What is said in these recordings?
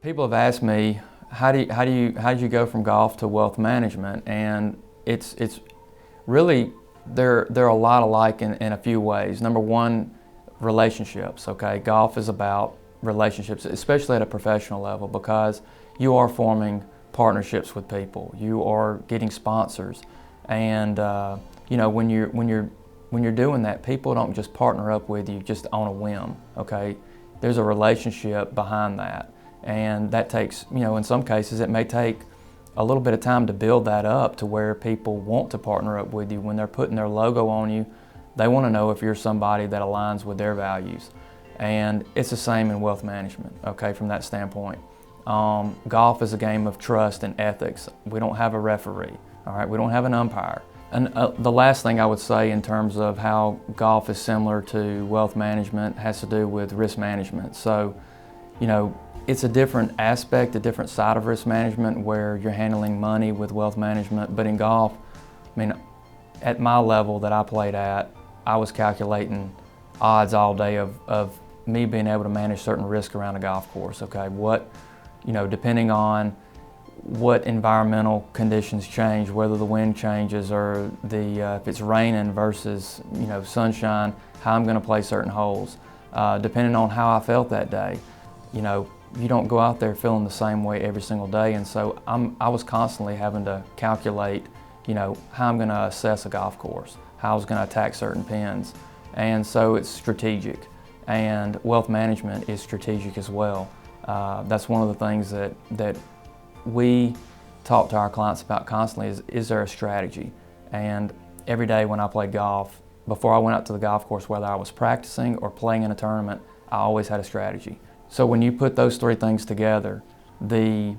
People have asked me, how did you go from golf to wealth management? And it's really, they're a lot alike in a few ways. Number one, relationships. Okay, golf is about relationships, especially at a professional level, because you are forming partnerships with people. You are getting sponsors, and you know, when you're doing that, people don't just partner up with you just on a whim. Okay, there's a relationship behind that, and that takes, you know, in some cases it may take a little bit of time to build that up to where people want to partner up with you. When they're putting their logo on you, they want to know if you're somebody that aligns with their values. And it's the same in wealth management, okay, from that standpoint. Golf is a game of trust and ethics. We don't have a referee, all right? We don't have an umpire. And the last thing I would say in terms of how golf is similar to wealth management has to do with risk management. So, you know, it's a different aspect, a different side of risk management where you're handling money with wealth management. But in golf, I mean, at my level that I played at, I was calculating odds all day of me being able to manage certain risk around a golf course. Okay, what, you know, depending on what environmental conditions change, whether the wind changes or if it's raining versus, you know, sunshine, how I'm going to play certain holes, depending on how I felt that day. You know, you don't go out there feeling the same way every single day, and so I was constantly having to calculate, you know, how I'm going to assess a golf course, how I was going to attack certain pins, and so it's strategic. And wealth management is strategic as well. That's one of the things that we talk to our clients about constantly is there a strategy? And every day when I played golf, before I went out to the golf course, whether I was practicing or playing in a tournament, I always had a strategy. So when you put those three things together, the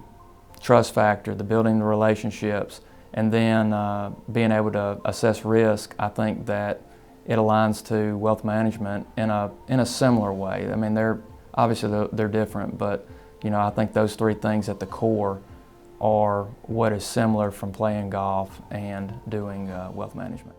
trust factor, the building the relationships, and then being able to assess risk, I think that it aligns to wealth management in a similar way. I mean, they're different, but you know, I think those three things at the core are what is similar from playing golf and doing wealth management.